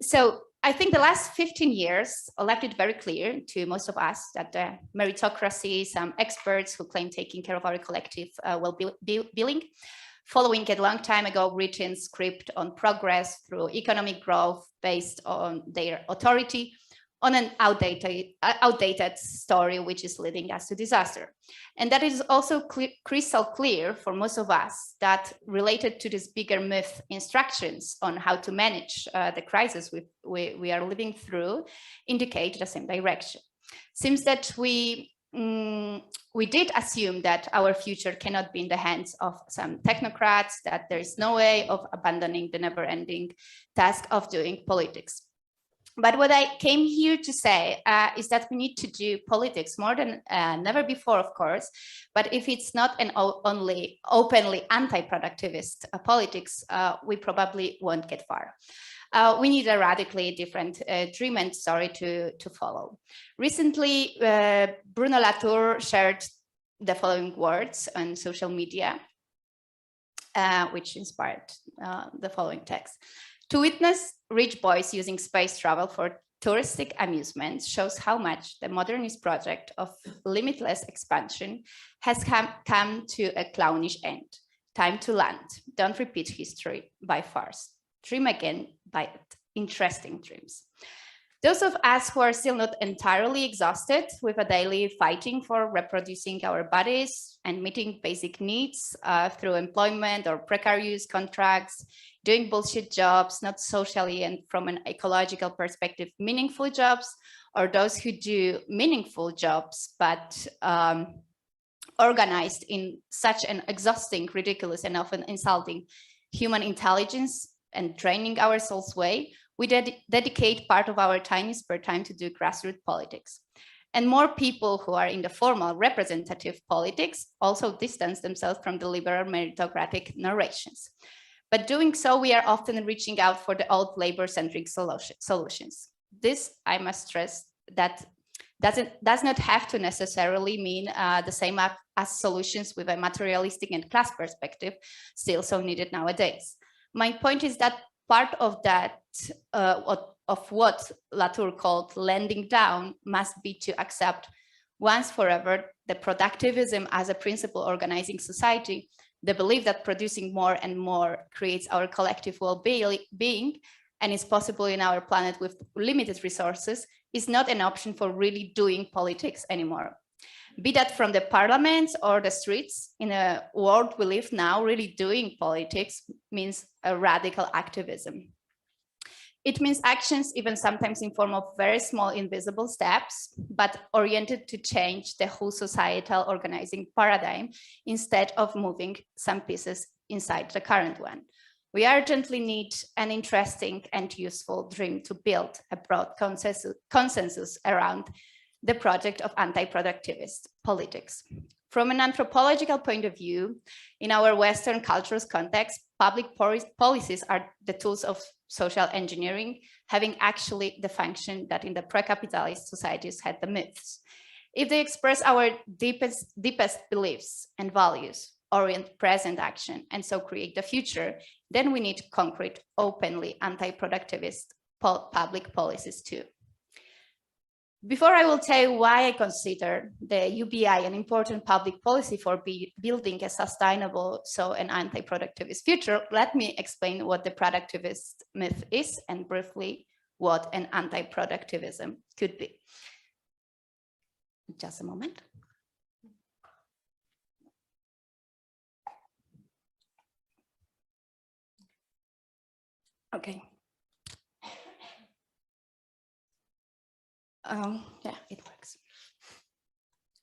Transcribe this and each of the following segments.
So I think the last 15 years left it very clear to most of us that the meritocracy, some experts who claim taking care of our collective well-being, following a long time ago written script on progress through economic growth based on their authority, on an outdated story, which is leading us to disaster. And that is also crystal clear for most of us that related to this bigger myth instructions on how to manage the crisis we are living through indicate the same direction. Seems that we did assume that our future cannot be in the hands of some technocrats, that there is no way of abandoning the never-ending task of doing politics. But what I came here to say is that we need to do politics more than never before, of course. But if it's not an only openly anti-productivist politics, we probably won't get far. We need a radically different dream and story to follow. Recently, Bruno Latour shared the following words on social media, which inspired the following text. To witness rich boys using space travel for touristic amusement shows how much the modernist project of limitless expansion has come to a clownish end. Time to land. Don't repeat history by farce. Dream again by interesting dreams. Those of us who are still not entirely exhausted with a daily fighting for reproducing our bodies and meeting basic needs through employment or precarious contracts, doing bullshit jobs, not socially and from an ecological perspective, meaningful jobs, or those who do meaningful jobs, but organized in such an exhausting, ridiculous, and often insulting human intelligence and draining our souls way, we dedicate part of our tiny spare time to do grassroots politics. And more people who are in the formal representative politics also distance themselves from the liberal meritocratic narrations. But doing so, we are often reaching out for the old labor-centric solutions. This, I must stress, that does not have to necessarily mean the same as solutions with a materialistic and class perspective, still so needed nowadays. My point is that part of that, of what Latour called landing down, must be to accept once forever the productivism as a principle organizing society, the belief that producing more and more creates our collective well-being and is possible in our planet with limited resources is not an option for really doing politics anymore. Be that from the parliaments or the streets, in a world we live now, really doing politics means a radical activism. It means actions, even sometimes in form of very small invisible steps, but oriented to change the whole societal organizing paradigm instead of moving some pieces inside the current one. We urgently need an interesting and useful dream to build a broad consensus around the project of anti-productivist politics. From an anthropological point of view, in our Western culture's context, public policies are the tools of social engineering, having actually the function that in the pre-capitalist societies had the myths. If they express our deepest beliefs and values, orient present action, and so create the future, then we need concrete, openly anti-productivist public policies too. Before I will tell you why I consider the UBI an important public policy for building a sustainable, so an anti-productivist future, let me explain what the productivist myth is and briefly what an anti-productivism could be. Just a moment. Okay. Yeah, it works.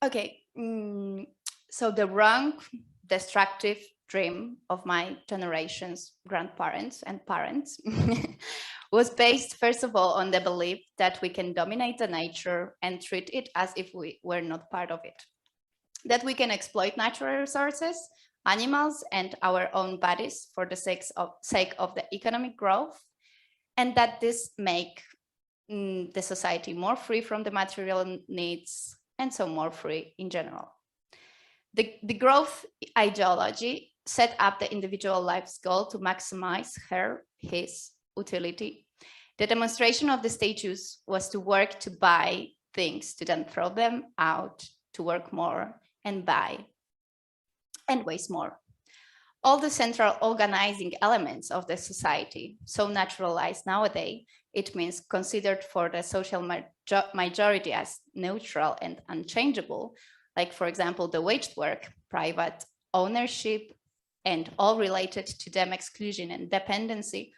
Okay, so the wrong, destructive dream of my generation's grandparents and parents was based, first of all, on the belief that we can dominate the nature and treat it as if we were not part of it. That we can exploit natural resources, animals, and our own bodies for the sake of the economic growth, and that this make the society more free from the material needs, and so more free in general. The growth ideology set up the individual life's goal to maximize his utility The demonstration of the status was to work to buy things, to then throw them out, to work more and buy and waste more. All the central organizing elements of the society, so naturalized nowadays, it means considered for the social majority as neutral and unchangeable, like, for example, the waged work, private ownership, and all related to them exclusion and dependency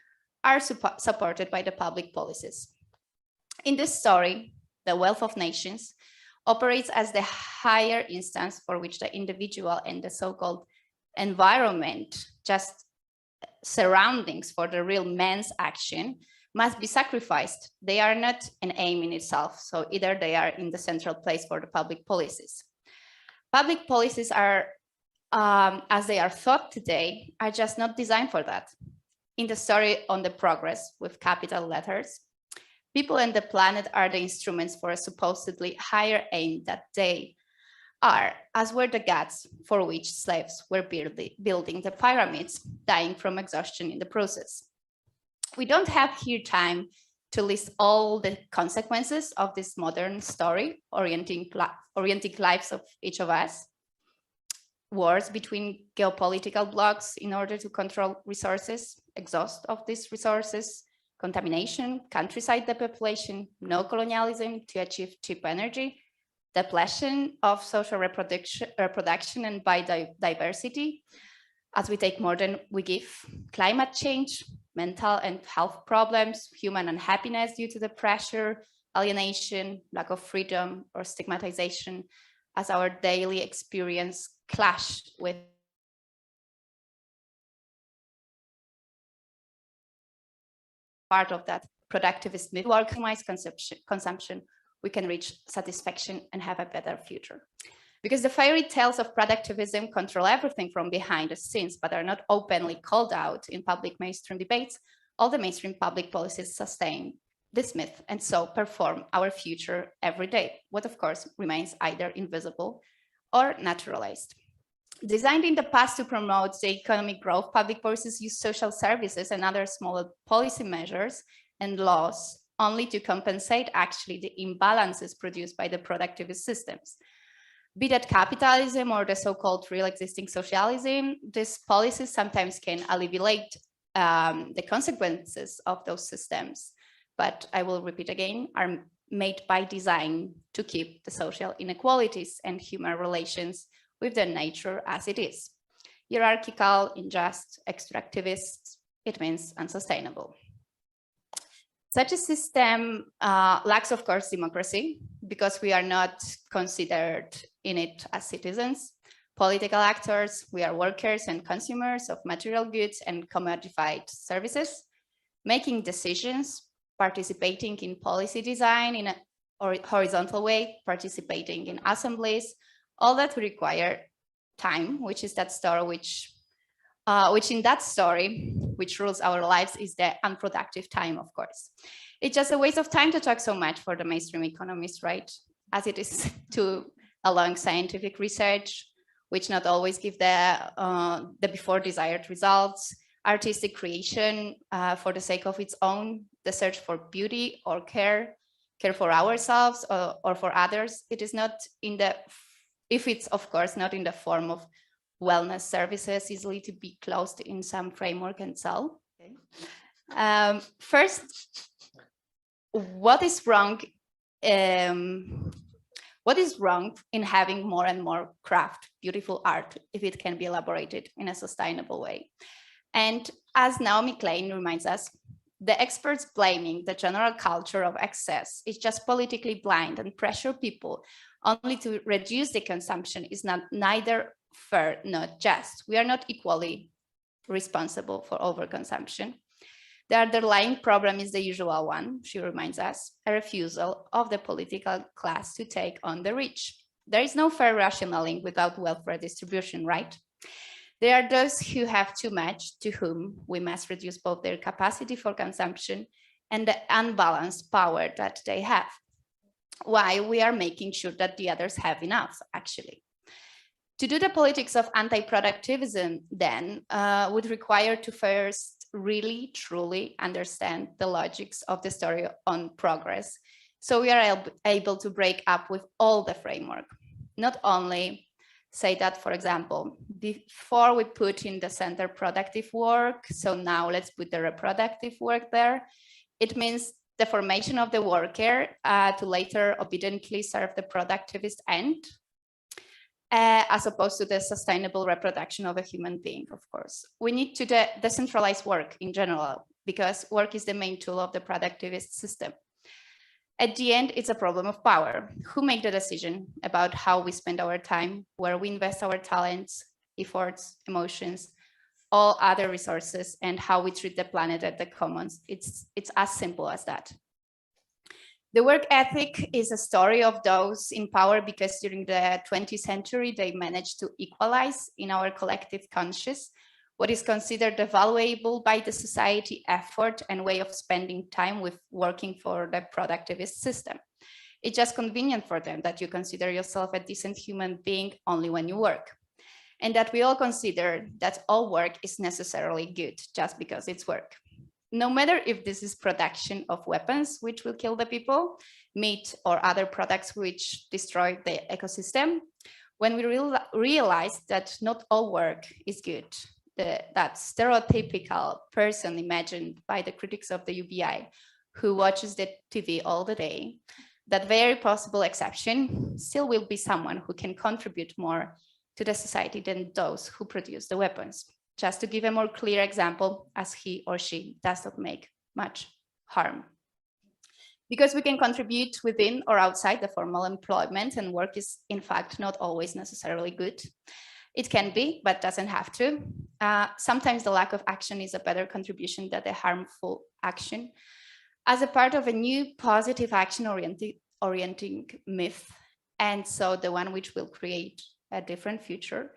are supported by the public policies. In this story, the wealth of nations operates as the higher instance for which the individual and the so-called environment, just surroundings for the real man's action, must be sacrificed. They are not an aim in itself, so either they are in the central place for the public policies. Public policies are, as they are thought today, are just not designed for that. In the story on the progress with capital letters, people and the planet are the instruments for a supposedly higher aim that they are, as were the gods for which slaves were building the pyramids, dying from exhaustion in the process. We don't have here time to list all the consequences of this modern story, orienting lives of each of us. Wars between geopolitical blocs in order to control resources, exhaust of these resources, contamination, countryside depopulation, no colonialism to achieve cheap energy, depletion of social reproduction and biodiversity, as we take more than we give, climate change, mental and health problems, human unhappiness due to the pressure, alienation, lack of freedom, or stigmatization, as our daily experience clash with part of that productivist myth. To optimize consumption, we can reach satisfaction and have a better future. Because the fairy tales of productivism control everything from behind the scenes, but are not openly called out in public mainstream debates, all the mainstream public policies sustain this myth and so perform our future every day, what of course remains either invisible or naturalized. Designed in the past to promote the economic growth, public policies use social services and other smaller policy measures and laws only to compensate actually the imbalances produced by the productivist systems. Be that capitalism or the so-called real existing socialism, these policies sometimes can alleviate the consequences of those systems, but I will repeat again, are made by design to keep the social inequalities and human relations with the nature as it is. Hierarchical, unjust, extractivist, it means unsustainable. Such a system lacks, of course, democracy, because we are not considered in it as citizens, political actors. We are workers and consumers of material goods and commodified services, making decisions, participating in policy design in a horizontal way, participating in assemblies, all that require time, which is that story which in that story, which rules our lives, is the unproductive time, of course. It's just a waste of time to talk so much for the mainstream economists, right? As it is to along scientific research, which not always give the before desired results, artistic creation for the sake of its own, the search for beauty or care for ourselves or for others. It is not in the, if it's of course not in the form of wellness services easily to be closed in some framework and sell. Okay. First, what is wrong? What is wrong in having more and more craft, beautiful art, if it can be elaborated in a sustainable way? And as Naomi Klein reminds us, the experts blaming the general culture of excess is just politically blind and pressure people only to reduce the consumption is neither fair nor just. We are not equally responsible for overconsumption. The underlying problem is the usual one, she reminds us, a refusal of the political class to take on the rich. There is no fair rational link without wealth redistribution, right? There are those who have too much, to whom we must reduce both their capacity for consumption and the unbalanced power that they have. Why we are making sure that the others have enough, actually. To do the politics of anti-productivism then would require to first really, truly understand the logics of the story on progress. So we are able to break up with all the framework. Not only say that, for example, before we put in the center productive work, so now let's put the reproductive work there. It means the formation of the worker to later obediently serve the productivist end, as opposed to the sustainable reproduction of a human being, of course. We need to decentralize work in general, because work is the main tool of the productivist system. At the end, it's a problem of power. Who make the decision about how we spend our time, where we invest our talents, efforts, emotions, all other resources, and how we treat the planet and the commons? It's as simple as that. The work ethic is a story of those in power because during the 20th century, they managed to equalize in our collective conscious what is considered valuable by the society effort and way of spending time with working for the productivist system. It's just convenient for them that you consider yourself a decent human being only when you work. And that we all consider that all work is necessarily good just because it's work. No matter if this is production of weapons, which will kill the people, meat or other products which destroy the ecosystem, when we realize that not all work is good, that stereotypical person imagined by the critics of the UBI who watches the TV all the day, that very possible exception still will be someone who can contribute more to the society than those who produce the weapons. Just to give a more clear example, as he or she does not make much harm. Because we can contribute within or outside the formal employment, and work is in fact not always necessarily good. It can be, but doesn't have to. Sometimes the lack of action is a better contribution than the harmful action. As a part of a new positive action orienting myth, and so the one which will create a different future,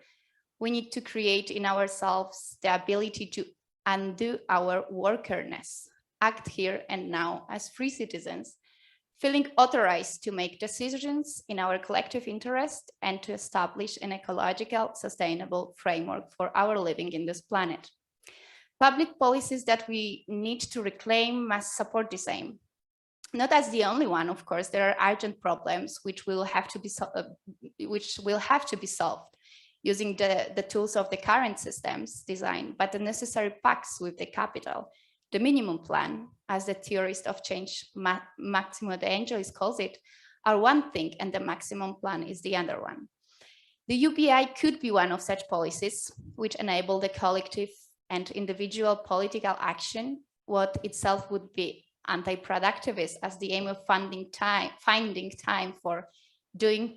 we need to create in ourselves the ability to undo our workerness, act here and now as free citizens, feeling authorized to make decisions in our collective interest and to establish an ecological, sustainable framework for our living in this planet. Public policies that we need to reclaim must support the same. Not as the only one, of course. There are urgent problems which will have to be solved using the tools of the current systems design, but the necessary pacts with the capital. The minimum plan, as the theorist of change Maximo de Angelis calls it, are one thing, and the maximum plan is the other one. The UBI could be one of such policies which enable the collective and individual political action, what itself would be anti-productivist, as the aim of finding time for doing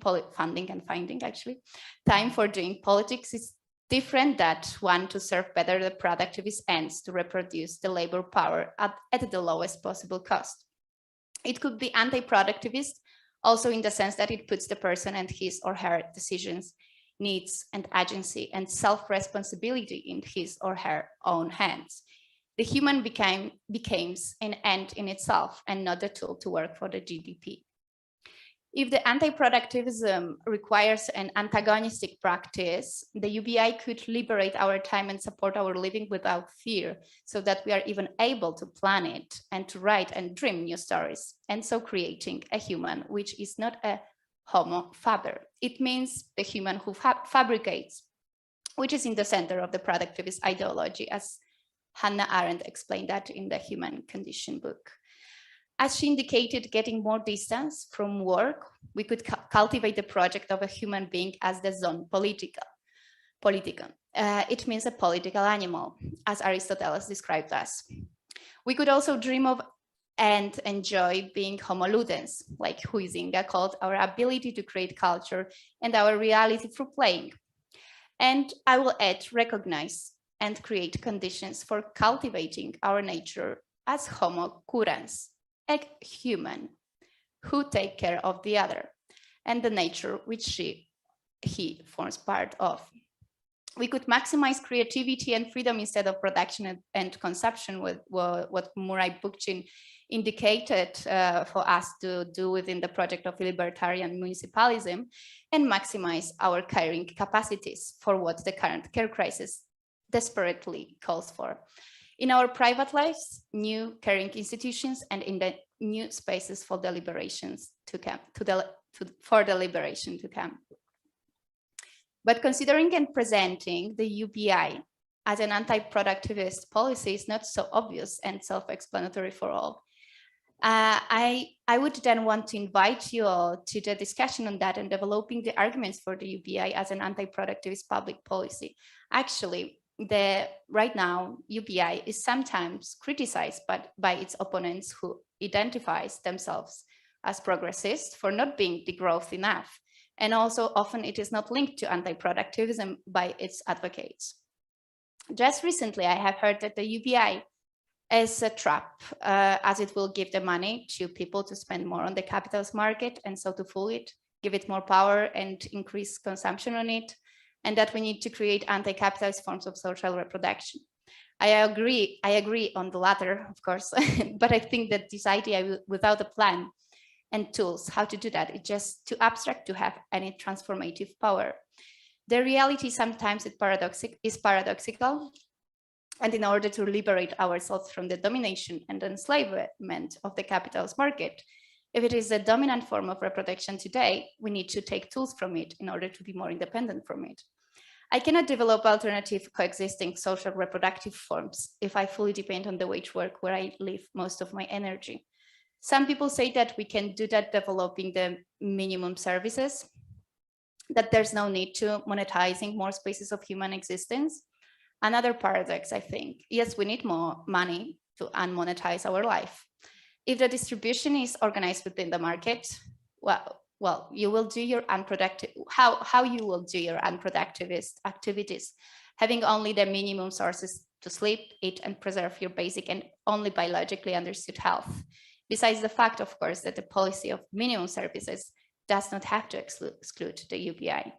time for doing politics is different that one to serve better the productivist ends to reproduce the labor power at the lowest possible cost. It could be anti-productivist also in the sense that it puts the person and his or her decisions, needs and agency and self-responsibility in his or her own hands. The human becomes an end in itself and not a tool to work for the GDP. If the anti-productivism requires an antagonistic practice, the UBI could liberate our time and support our living without fear, so that we are even able to plan it and to write and dream new stories, and so creating a human which is not a homo faber. It means the human who fabricates, which is in the center of the productivist ideology, as Hannah Arendt explained that in the Human Condition book. As she indicated, getting more distance from work, we could cultivate the project of a human being as the zone politica. It means a political animal, as Aristotle described us. We could also dream of and enjoy being homo ludens, like Huizinga called our ability to create culture and our reality through playing. And I will add, recognize and create conditions for cultivating our nature as homo curans, a human who take care of the other and the nature which he forms part of. We could maximize creativity and freedom instead of production and consumption, with what Murray Bookchin indicated for us to do within the project of libertarian municipalism, and maximize our caring capacities for what the current care crisis desperately calls for. in our private lives, new caring institutions, and in the new spaces for deliberations to come, for deliberation to come. But considering and presenting the UBI as an anti-productivist policy is not so obvious and self-explanatory for all. I would then want to invite you all to the discussion on that and developing the arguments for the UBI as an anti-productivist public policy. Actually, right now, UBI is sometimes criticized by its opponents who identifies themselves as progressists for not being degrowth enough. And also often it is not linked to anti-productivism by its advocates. Just recently, I have heard that the UBI is a trap, as it will give the money to people to spend more on the capital's market, and so to fool it, give it more power and increase consumption on it, and that we need to create anti-capitalist forms of social reproduction. I agree on the latter, of course, but I think that this idea without a plan and tools how to do that, it's just too abstract to have any transformative power. The reality sometimes is paradoxical, and in order to liberate ourselves from the domination and enslavement of the capitalist market, if it is a dominant form of reproduction today, we need to take tools from it in order to be more independent from it. I cannot develop alternative coexisting social reproductive forms if I fully depend on the wage work where I live most of my energy. Some people say that we can do that developing the minimum services, that there's no need to monetizing more spaces of human existence. Another paradox, I think. Yes, we need more money to unmonetize our life. If the distribution is organized within the market, well, you will do your unproductive, how you will do your unproductivist activities, having only the minimum sources to sleep, eat, and preserve your basic and only biologically understood health. Besides the fact, of course, that the policy of minimum services does not have to exclude the UBI.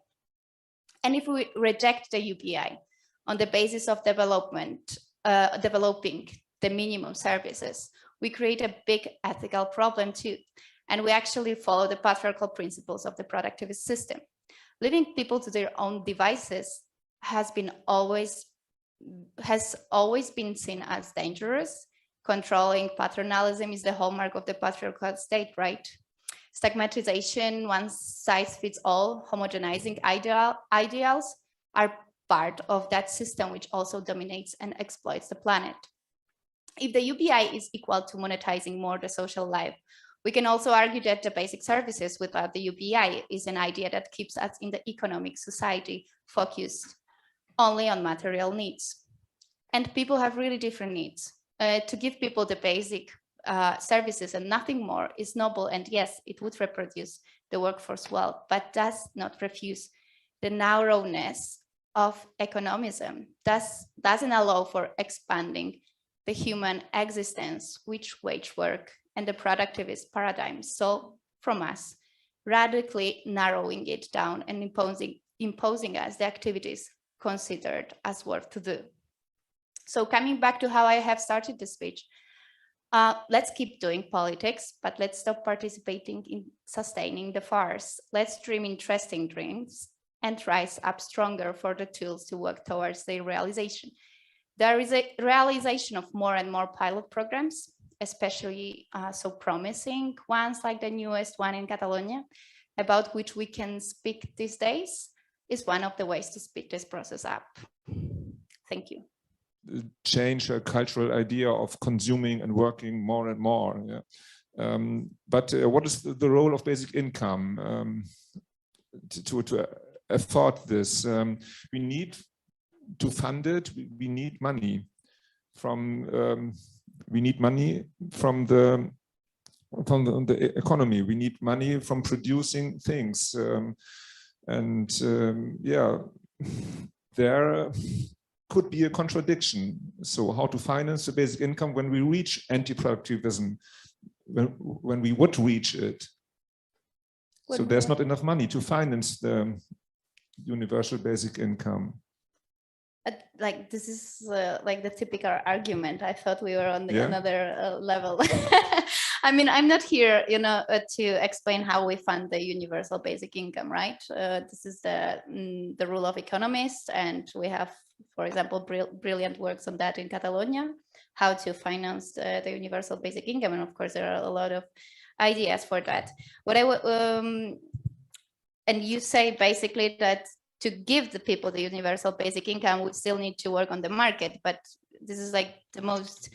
And if we reject the UBI on the basis of developing the minimum services, we create a big ethical problem too. And we actually follow the patriarchal principles of the productivist system. Leaving people to their own devices has always been seen as dangerous. Controlling paternalism is the hallmark of the patriarchal state, right? Stigmatization, one size fits all, homogenizing ideals are part of that system, which also dominates and exploits the planet. If the UBI is equal to monetizing more the social life, we can also argue that the basic services without the UBI is an idea that keeps us in the economic society focused only on material needs. And people have really different needs. To give people the basic services and nothing more is noble, and yes, it would reproduce the workforce well, but does not refuse the narrowness of economism, doesn't allow for expanding the human existence, which wage work and the productivist paradigm solve from us, radically narrowing it down and imposing us the activities considered as worth to do. So coming back to how I have started the speech, let's keep doing politics, but let's stop participating in sustaining the farce. Let's dream interesting dreams and rise up stronger for the tools to work towards their realization. There is a realization of more and more pilot programs, especially so promising ones like the newest one in Catalonia, about which we can speak these days, is one of the ways to speed this process up. Thank you. Change a cultural idea of consuming and working more and more. Yeah. But what is the role of basic income to afford this? We need to fund it. We need money from the economy. We need money from producing things, yeah, there could be a contradiction. So how to finance the basic income when we reach anti-productivism, when we would reach it? So there's not enough money to finance the universal basic income. Like this is like the typical argument. I thought we were on another level. I mean, I'm not here, to explain how we fund the universal basic income, right? This is the rule of economists, and we have, for example, brilliant works on that in Catalonia. how to finance the universal basic income. And of course, there are a lot of ideas for that. What and you say basically that to give the people the universal basic income, we still need to work on the market. But this is like the most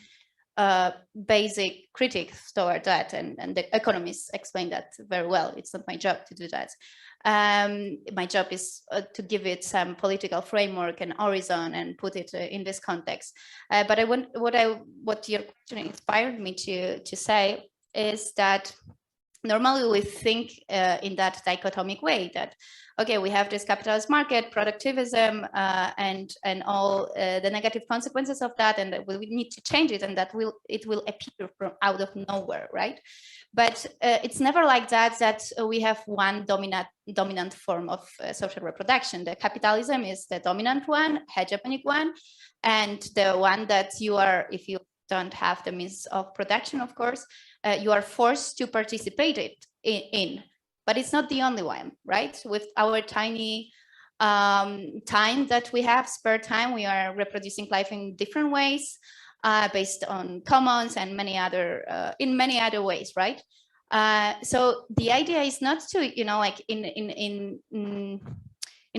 basic critics toward that, and the economists explain that very well. It's not my job to do that. My job is to give it some political framework and horizon and put it in this context. But what your question inspired me to say is that normally we think in that dichotomic way that, okay, we have this capitalist market, productivism, and all the negative consequences of that, and that we need to change it, and that it will appear from out of nowhere, right? But it's never like that, that we have one dominant form of social reproduction. The capitalism is the dominant one, hegemonic one, and the one that you are, if you don't have the means of production, of course, you are forced to participate in. But it's not the only one, right? With our tiny time that we have, spare time, we are reproducing life in different ways, based on commons and many other, in many other ways, right? So the idea is not to, you know, like in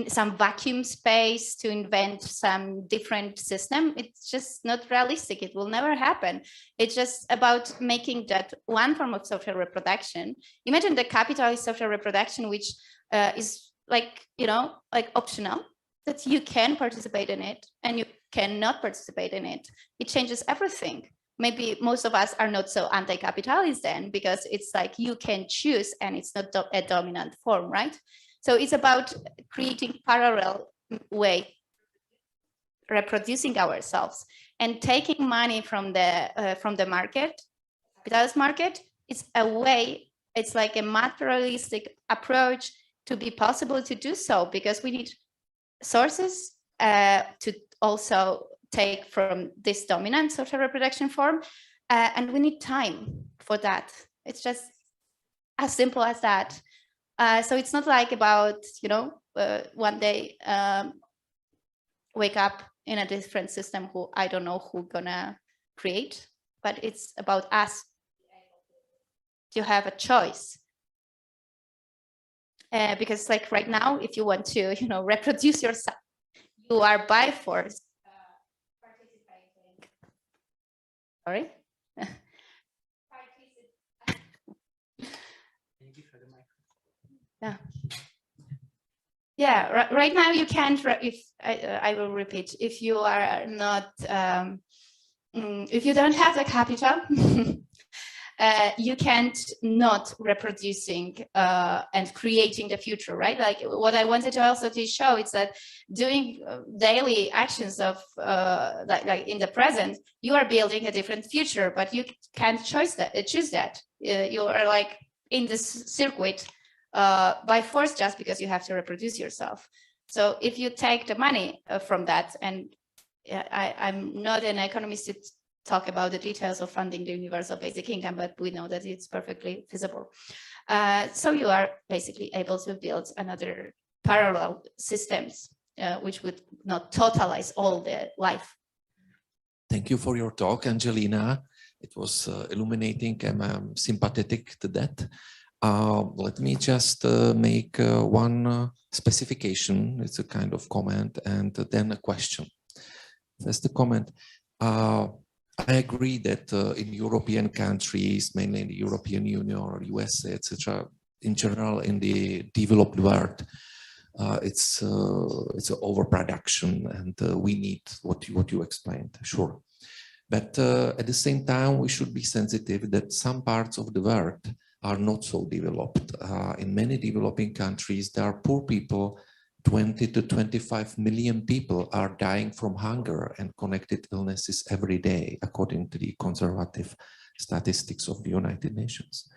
some vacuum space to invent some different system. It's just not realistic. It will never happen. It's just about making that one form of social reproduction. Imagine the capitalist social reproduction, which is like, you know, like optional, that you can participate in it and you cannot participate in it. It changes everything. Maybe most of us are not so anti-capitalist then, because it's like you can choose and it's not a dominant form, right? So it's about creating parallel way, reproducing ourselves, and taking money from the market, capitalist market. It's a way, it's like a materialistic approach to be possible to do so, because we need sources to also take from this dominant social reproduction form, and we need time for that. It's just as simple as that. So it's not like about, you know, one day wake up in a different system who I don't know who gonna create, but it's about us to have a choice. Because like right now, if you want to, you know, reproduce yourself, you are by force participating. Sorry. Yeah, right now you can't, if I will repeat, if you are not, if you don't have the capital, you can't not reproducing and creating the future, right? Like what I wanted to also to show is that doing daily actions of like in the present, you are building a different future, but you can't choose that. You are like in this circuit by force, just because you have to reproduce yourself. So if you take the money from that, and I'm not an economist to talk about the details of funding the universal basic income, but we know that it's perfectly feasible. So you are basically able to build another parallel systems, which would not totalize all the life. Thank you for your talk, Angelina. It was illuminating, and I'm sympathetic to that. Let me just make one specification. It's a kind of comment and then a question. First, the comment. I agree that in European countries, mainly in the European Union or USA, etc., in general, in the developed world, it's an overproduction, and we need what you explained, sure. But at the same time, we should be sensitive that some parts of the world are not so developed. In many developing countries, there are poor people. 20 to 25 million people are dying from hunger and connected illnesses every day, according to the conservative statistics of the United Nations.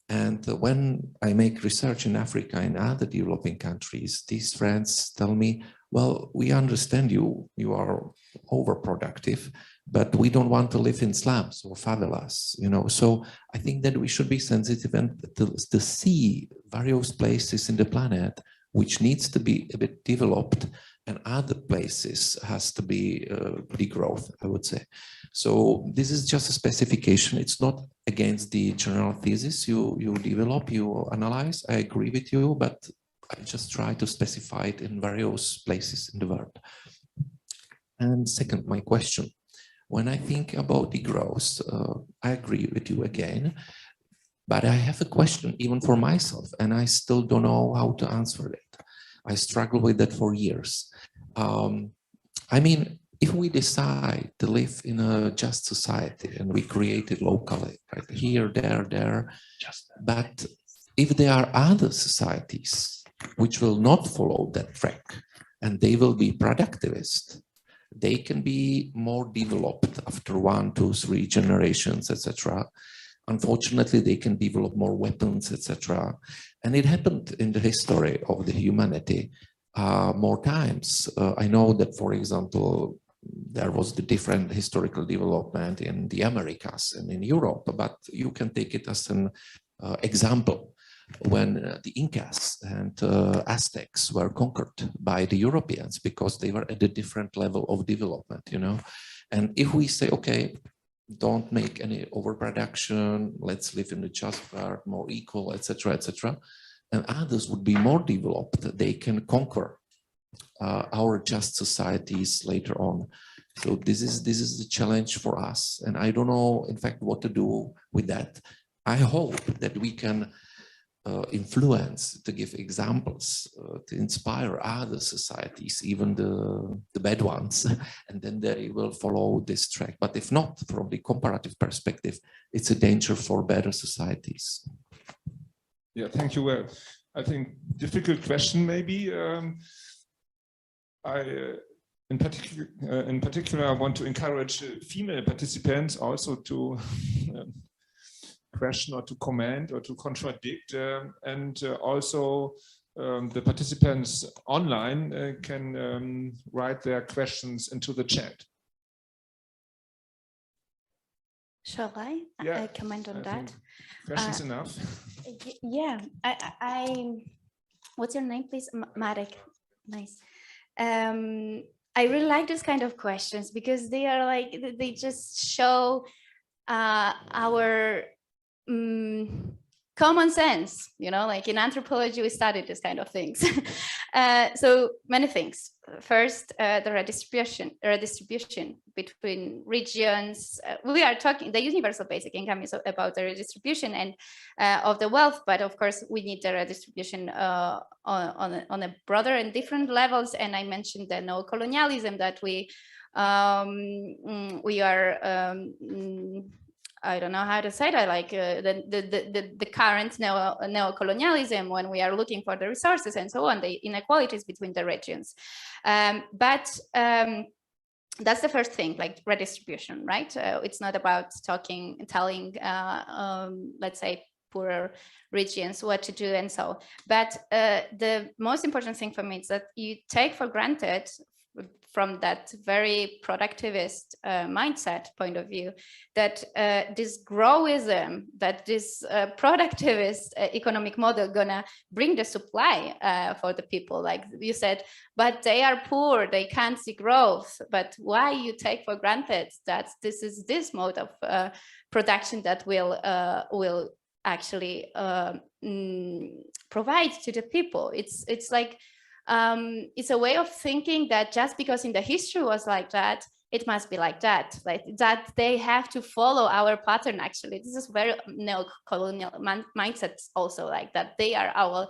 And when I make research in Africa and other developing countries, these friends tell me, well, we understand you are overproductive, but we don't want to live in slums or favelas, you know. So I think that we should be sensitive and to see various places in the planet which needs to be a bit developed, and other places has to be degrowth, I would say. So this is just a specification. It's not against the general thesis you develop, you analyze. I agree with you, but I just try to specify it in various places in the world. And second, my question. When I think about degrowth, I agree with you again, but I have a question even for myself, and I still don't know how to answer it. I struggle with that for years. I mean, if we decide to live in a just society and we create it locally, right, here, there, but if there are other societies which will not follow that track and they will be productivist, they can be more developed after 1, 2, 3 generations, etc. Unfortunately, they can develop more weapons, etc. And it happened in the history of the humanity more times. I know that, for example, there was the different historical development in the Americas and in Europe, but you can take it as an example when the Incas and Aztecs were conquered by the Europeans because they were at a different level of development, you know. And if we say, okay, don't make any overproduction, let's live in a just world, more equal, etc., etc., and others would be more developed, they can conquer our just societies later on. So this is the challenge for us, and I don't know, in fact, what to do with that. I hope that we can influence, to give examples, to inspire other societies, even the bad ones, and then they will follow this track. But if not, from the comparative perspective, it's a danger for better societies. Yeah, thank you. Well, I think difficult question maybe. In particular, I want to encourage female participants also to question or to comment or to contradict, and also the participants online can write their questions into the chat. Shall I? Yeah, I comment on that. Questions enough? Yeah, what's your name, please? Marek. Nice. I really like this kind of questions because they are like, they just show our common sense, you know, like in anthropology, we studied this kind of things. So many things. First, the redistribution between regions. We are talking, the universal basic income is about the redistribution and of the wealth, but of course we need the redistribution on a broader and different levels. And I mentioned the neo-colonialism that we are I don't know how to say that, like the current neo-colonialism, when we are looking for the resources and so on, the inequalities between the regions. But that's the first thing, like redistribution, right? It's not about telling, let's say, poorer regions what to do and so. But the most important thing for me is that you take for granted, from that very productivist mindset point of view, that this growism, that this productivist economic model gonna bring the supply for the people, like you said, but they are poor, they can't see growth. But why you take for granted that this is this mode of production that will actually provide to the people? It's like, it's a way of thinking that just because in the history was like that, it must be like that they have to follow our pattern. Actually, this is very neo-colonial mindset also, like that they are our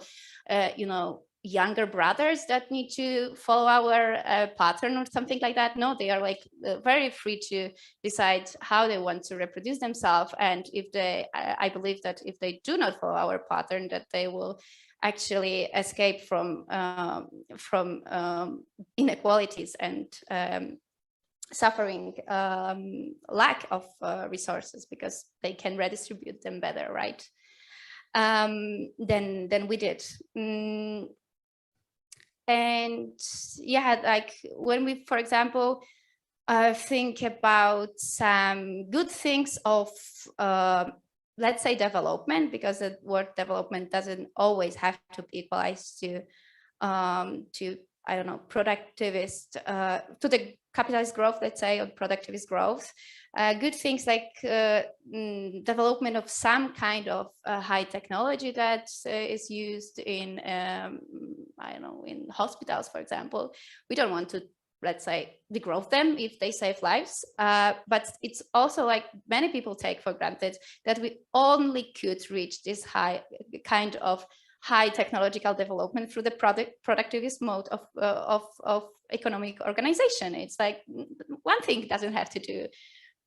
you know, younger brothers that need to follow our pattern or something like that. No, they are like very free to decide how they want to reproduce themselves. And if they, I believe that if they do not follow our pattern, that they will actually escape from inequalities and suffering lack of resources, because they can redistribute them better, right? Than we did. And yeah, like when we, for example, think about some good things of let's say development, because the word development doesn't always have to be equalized to I don't know, productivist, to the capitalist growth, let's say, or productivist growth. Good things like development of some kind of high technology that is used in, I don't know, in hospitals, for example. We don't want to, let's say, degrowth them if they save lives. But it's also like many people take for granted that we only could reach this high kind of high technological development through the productivist mode of economic organization. It's like one thing doesn't have to do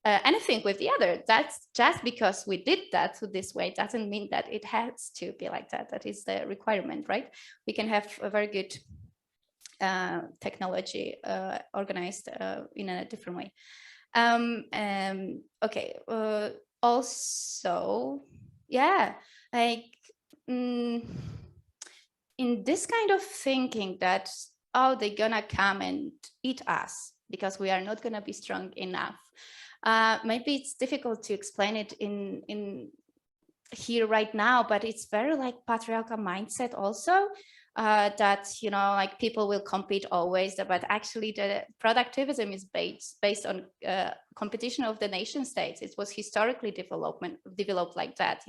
anything with the other. That's just because we did that this way doesn't mean that it has to be like that. That is the requirement, right? We can have a very good technology organized in a different way. Okay. Also, yeah, like in this kind of thinking that, oh, they're gonna come and eat us because we are not gonna be strong enough. Maybe it's difficult to explain it in here right now, but it's very like patriarchal mindset also. That, you know, like people will compete always, but actually the productivism is based on competition of the nation states. It was historically developed like that.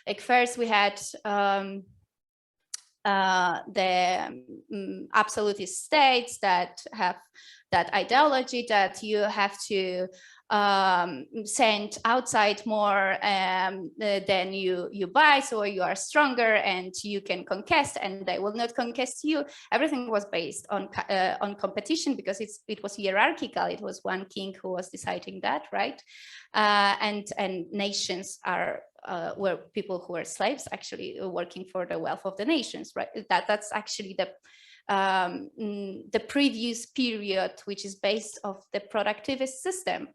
Like first we had the absolutist states that have that ideology that you have to send outside more than you buy, so you are stronger and you can conquest, and they will not conquest you. Everything was based on competition because it was hierarchical. It was one king who was deciding that, right? And nations are were people who were slaves actually working for the wealth of the nations, right? That's actually the previous period, which is based of the productivist system.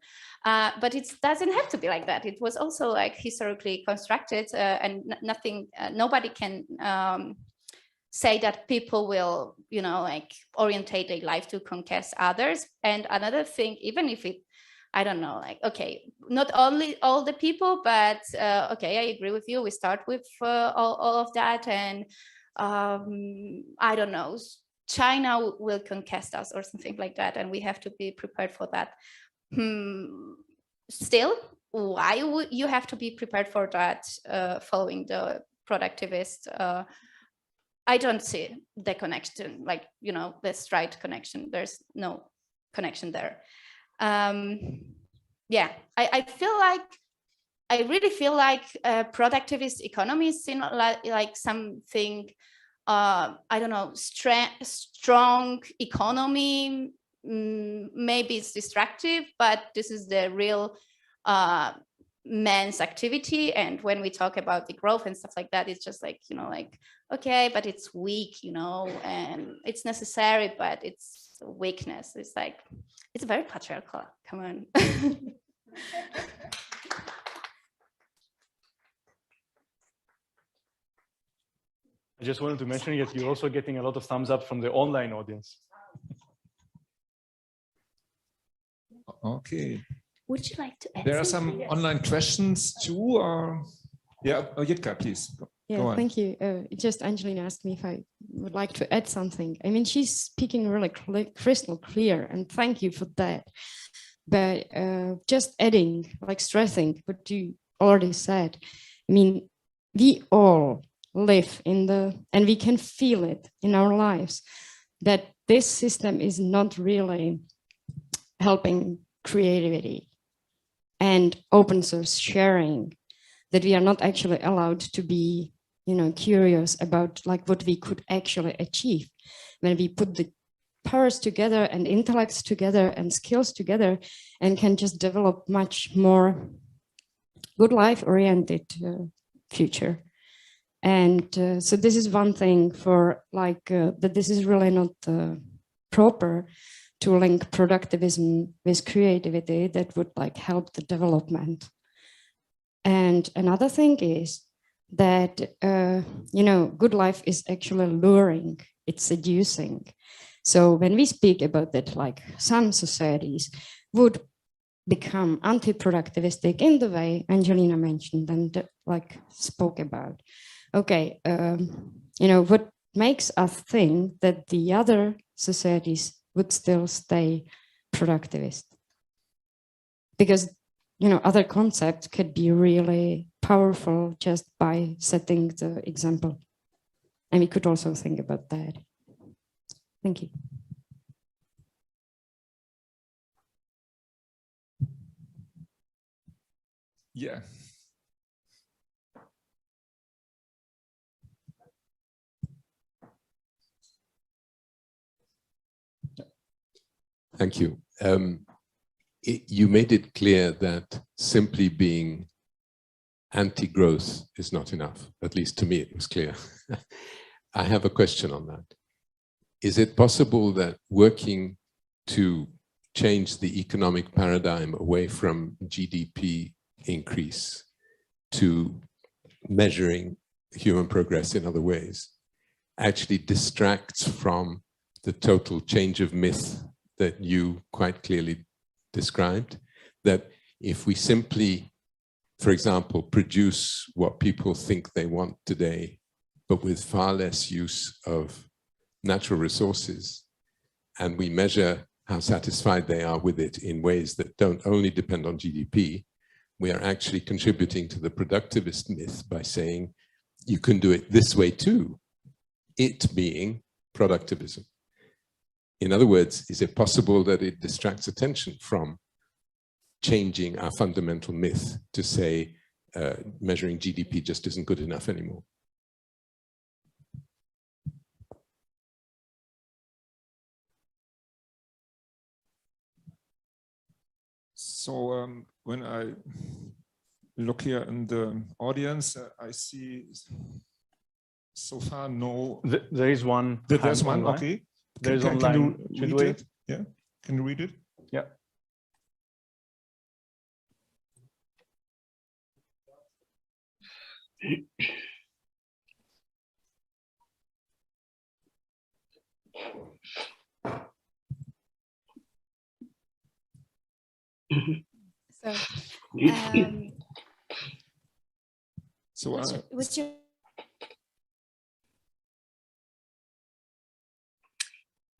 But it doesn't have to be like that. It was also like historically constructed, and nothing, nobody can say that people will, you know, like orientate their life to conquest others. And another thing, even if it, I don't know, like, okay, not only all the people, but okay, I agree with you. We start with all of that, and I don't know, China will conquest us or something like that, and we have to be prepared for that. Still, why would you have to be prepared for that following the productivist? I don't see the connection, like, you know, the straight connection. There's no connection there. Yeah, I feel like, I really feel like productivist economy is like something, I don't know, strong economy. Maybe it's destructive, but this is the real man's activity. And when we talk about the growth and stuff like that, it's just like, you know, like, okay, but it's weak, you know, and it's necessary, but it's weakness. It's like, it's very patriarchal. Come on. I just wanted to mention that you're also getting a lot of thumbs up from the online audience. Okay. Would you like to add There are something? some online questions too. Yeah, Jitka, please. Yeah, thank you. Just Angelina asked me if I would like to add something. I mean, she's speaking really crystal clear, and thank you for that. But just adding, like stressing what you already said, I mean, we all live in and we can feel it in our lives, that this system is not really helping creativity and open source sharing, that we are not actually allowed to be, you know, curious about like what we could actually achieve when we put the powers together and intellects together and skills together, and can just develop much more good life oriented future. And so this is one thing for like that this is really not proper to link productivism with creativity that would like help the development. And another thing is that, you know, good life is actually luring, it's seducing. So when we speak about that, like some societies would become anti-productivistic in the way Angelina mentioned and like spoke about. Okay, you know, what makes us think that the other societies would still stay productivist. Because, you know, other concepts could be really powerful just by setting the example. And we could also think about that. Thank you. Yeah. Thank you. You made it clear that simply being anti-growth is not enough. At least to me, it was clear. I have a question on that. Is it possible that working to change the economic paradigm away from GDP increase to measuring human progress in other ways actually distracts from the total change of myth that you quite clearly described? That if we simply, for example, produce what people think they want today, but with far less use of natural resources, and we measure how satisfied they are with it in ways that don't only depend on GDP, we are actually contributing to the productivist myth by saying, you can do it this way too, it being productivism. In other words, is it possible that it distracts attention from changing our fundamental myth to say measuring GDP just isn't good enough anymore? So when I look here in the audience, I see so far no. There is one. There's one. Online. Okay. There's can online. you read it? Yeah. Can you read it? Yeah. What's your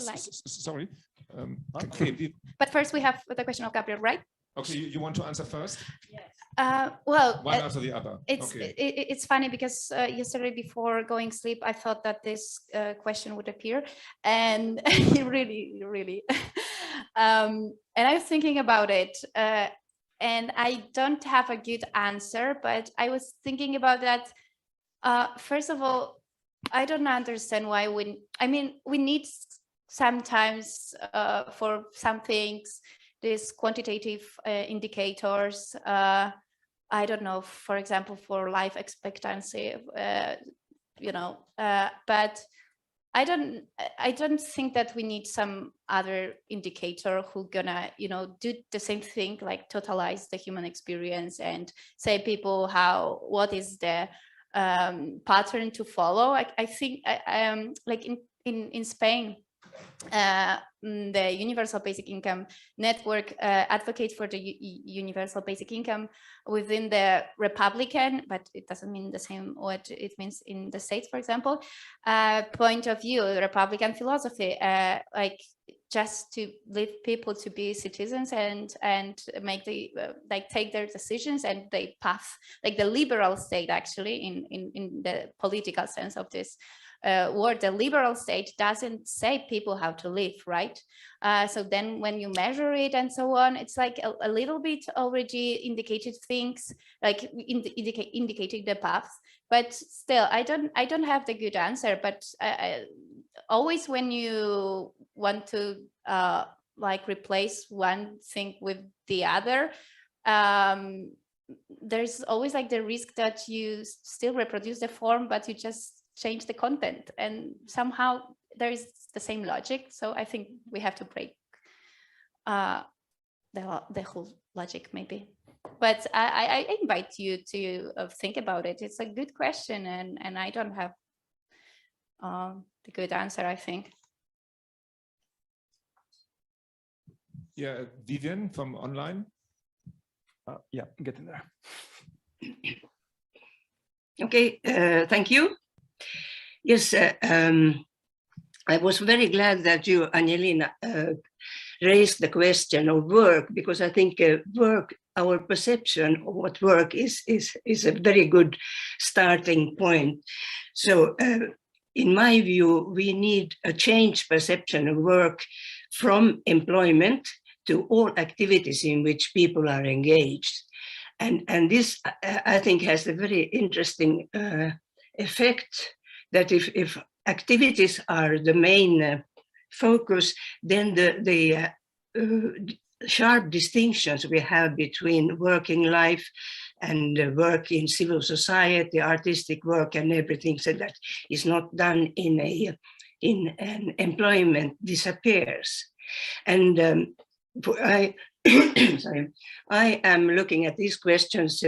like? Sorry. Okay. But first we have the question of Gabriel, right? Okay, you want to answer first? Well, one after the other. It's funny because yesterday before going to sleep, I thought that this question would appear, and really, and I was thinking about it, and I don't have a good answer, but I was thinking about that. First of all, I don't understand why we need sometimes for some things these quantitative indicators. I don't know, for example, for life expectancy, but I don't think that we need some other indicator who gonna, do the same thing, like totalize the human experience and say people what is the pattern to follow. I think like in Spain, the Universal Basic Income Network advocates for the Universal Basic Income within the Republican, but it doesn't mean the same what it means in the States, for example, point of view, Republican philosophy, like just to leave people to be citizens and make take their decisions and they path, like the liberal state actually in the political sense of this word. The liberal state doesn't say people how to live, right? So then when you measure it and so on, it's like a little bit already indicated things, like indicating the path, but still I don't have the good answer. But always when you want to like replace one thing with the other, there's always like the risk that you still reproduce the form, but you just change the content, and somehow there is the same logic. So I think we have to break the whole logic maybe. But I invite you to think about it. It's a good question, and I don't have the good answer, I think. Yeah, Vivian from online. Yeah, get in there. Okay, thank you. Yes, I was very glad that you, Angelina, raised the question of work, because I think work, our perception of what work is a very good starting point. So in my view, we need a change perception of work from employment to all activities in which people are engaged. And this, I think, has a very interesting effect, that if activities are the main focus, then the sharp distinctions we have between working life and work in civil society, artistic work and everything, so that is not done in an employment disappears. And I am looking at these questions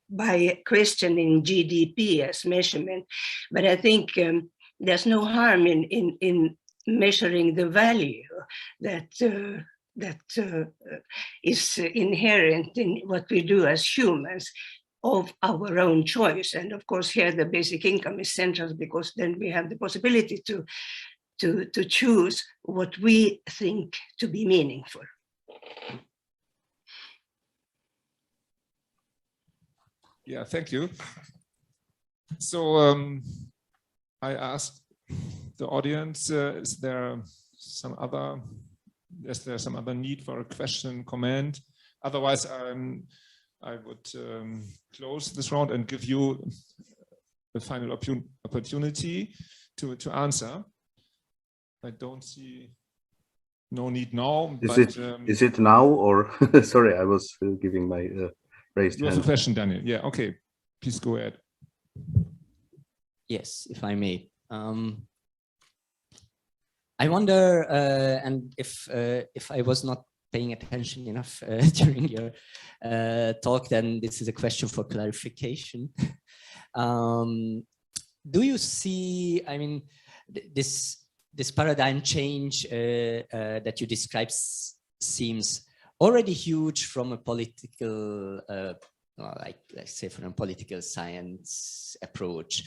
by questioning GDP as measurement, but I think there's no harm in measuring the value that is inherent in what we do as humans of our own choice. And of course, here the basic income is central, because then we have the possibility to choose what we think to be meaningful. Yeah, thank you. So I asked the audience, is there some other need for a question, comment? Otherwise, I would close this round and give you the final opportunity to answer. I don't see no need now. Is it now or sorry, I was giving my raised hand. You have a question, Daniel. Yeah, okay. Please go ahead. Yes, if I may. I wonder, and if I was not paying attention enough during your talk, then this is a question for clarification. Do you see, I mean, this paradigm change that you describe seems already huge from a political, like let's say from a political science approach,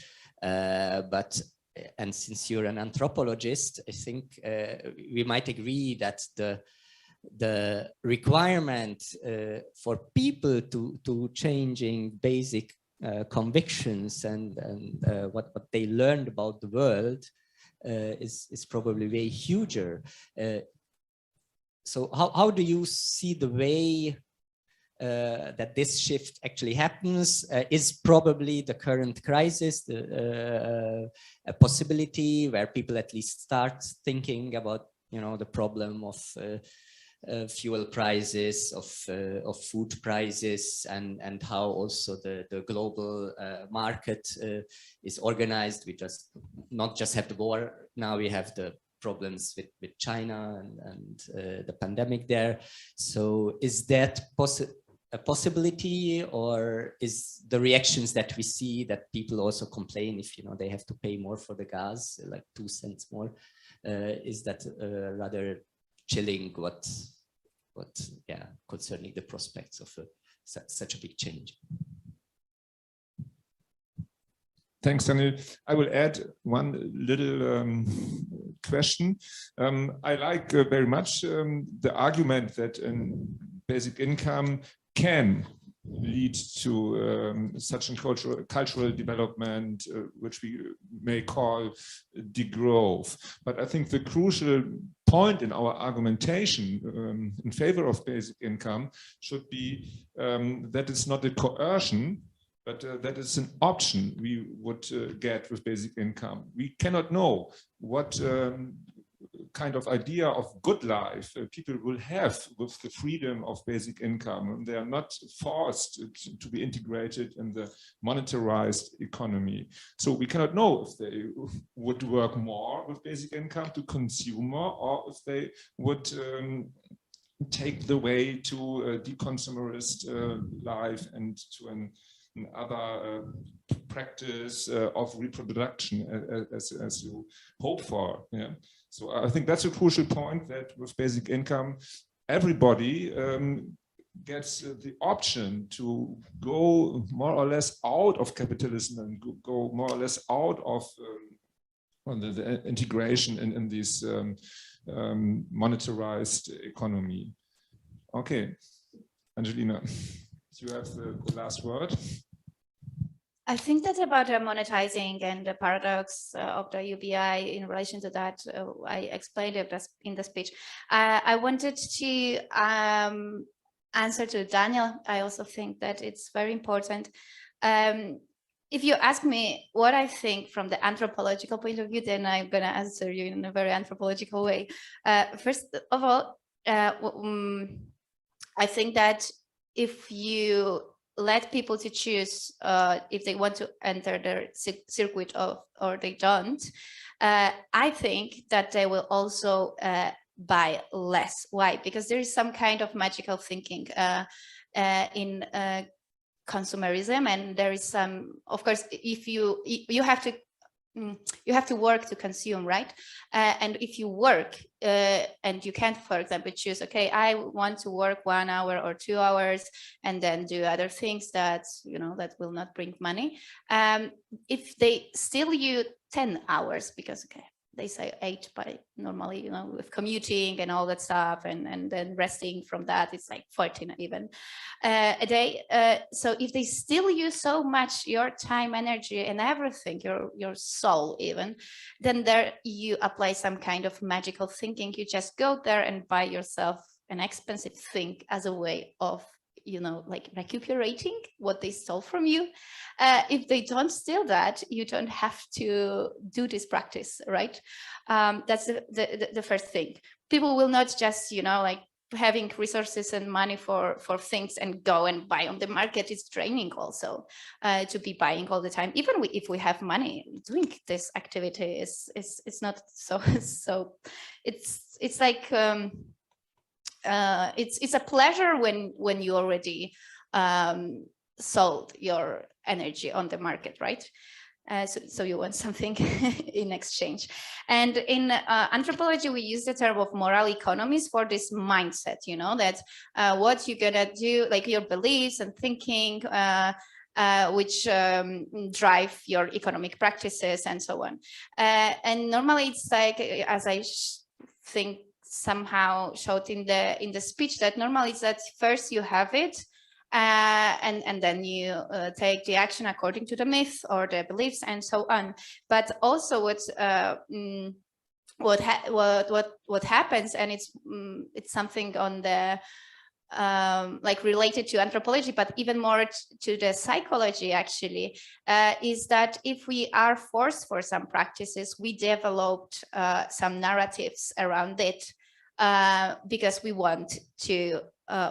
and since you're an anthropologist, I think we might agree that the requirement for people to changing basic convictions and what they learned about the world is probably way huger. So how do you see the way that this shift actually happens? Is probably the current crisis a possibility where people at least start thinking about, you know, the problem of fuel prices, of food prices, and how also the global market is organized? We not just have the war, now we have the problems with China and the pandemic there. So is that a possibility, or is the reactions that we see that people also complain if, you know, they have to pay more for the gas, like 2 cents more, is that rather chilling what concerning the prospects of such a big change? Thanks, Daniel. I will add one little question. I like very much the argument that basic income can lead to such a cultural development, which we may call degrowth. But I think the crucial point in our argumentation in favor of basic income should be that it's not a coercion, but that is an option we would get with basic income. We cannot know what kind of idea of good life people will have with the freedom of basic income. They are not forced to be integrated in the monetarized economy. So we cannot know if they would work more with basic income to consume more, or if they would take the way to a deconsumerist life and to another practice of reproduction as you hope for. Yeah. So I think that's a crucial point, that with basic income, everybody gets the option to go more or less out of capitalism and go more or less out of the integration in this monetarized economy. Okay, Angelina, you have the last word. I think that about monetizing and the paradox of the UBI in relation to that, I explained it in the speech. I wanted to answer to Daniel. I also think that it's very important. If you ask me what I think from the anthropological point of view, then I'm going to answer you in a very anthropological way. First of all, I think that if you let people to choose if they want to enter their circuit or they don't, I think that they will also buy less. Why? Because there is some kind of magical thinking in consumerism, and there is some, of course, if you have to work to consume, right? And if you work and you can't, for example, choose, okay, I want to work 1 hour or 2 hours and then do other things that, you know, that will not bring money. If they still use 10 hours, because, okay, they say 8 by normally, you know, with commuting and all that stuff, and then resting from that, it's like 14 even a day. So if they still use so much your time, energy, and everything, your soul even, then there you apply some kind of magical thinking. You just go there and buy yourself an expensive thing as a way of, you know, like recuperating what they stole from you. If they don't steal that, you don't have to do this practice, right? That's the first thing. People will not just, you know, like having resources and money for things and go and buy on the market. It's draining also to be buying all the time. Even if we have money, doing this activity is not so. So it's like. It's a pleasure when you already sold your energy on the market, right? So you want something in exchange. And in anthropology, we use the term of moral economies for this mindset, you know, that what you're gonna do, like your beliefs and thinking, which drive your economic practices and so on. And normally it's like, as I think somehow showed in the speech, that normally it's that first you have it and then you take the action according to the myth or the beliefs and so on. But also what happens, and it's something on the like related to anthropology, but even more to the psychology actually, is that if we are forced for some practices, we developed some narratives around it because we want to,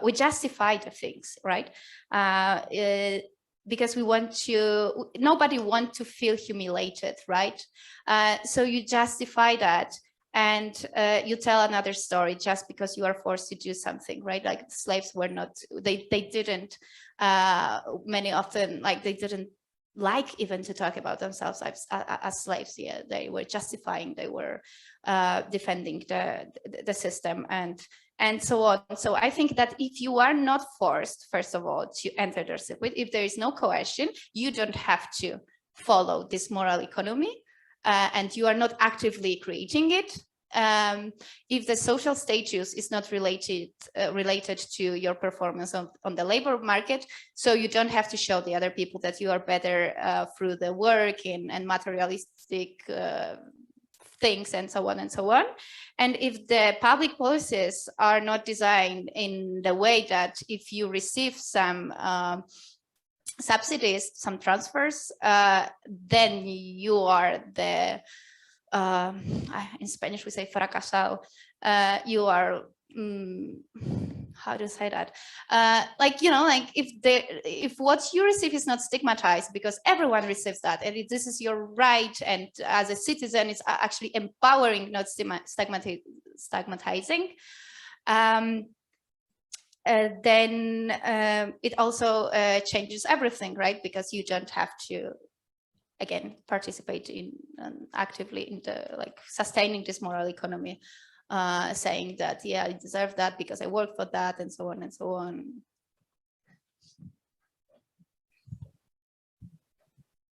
we justify the things, right? Because we want to, nobody wants to feel humiliated, right? So you justify that. And you tell another story just because you are forced to do something, right? Like slaves were not, they didn't, many often, like they didn't like even to talk about themselves as slaves. Yeah, they were justifying, they were defending the system and so on. So I think that if you are not forced, first of all, to enter their circuit, if there is no coercion, you don't have to follow this moral economy. And you are not actively creating it. If the social status is not related to your performance on the labor market, so you don't have to show the other people that you are better through the work and materialistic things and so on and so on. And if the public policies are not designed in the way that if you receive some subsidies, some transfers, then you are the, in Spanish we say fracasado, you are, how do you say that? Like, you know, like if what you receive is not stigmatized, because everyone receives that, and this is your right, and as a citizen, it's actually empowering, not stigmatizing. Then it also changes everything, right? Because you don't have to, again, participate in actively in the like sustaining this moral economy, saying that, yeah, I deserve that because I work for that, and so on and so on.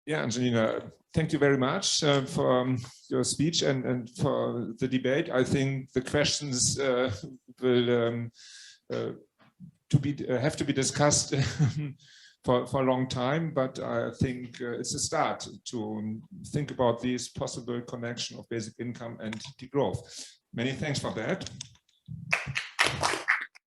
Yeah, Angelina, thank you very much for your speech and for the debate. I think the questions will have to be discussed for a long time, but I think it's a start to think about this possible connection of basic income and degrowth. Many thanks for that.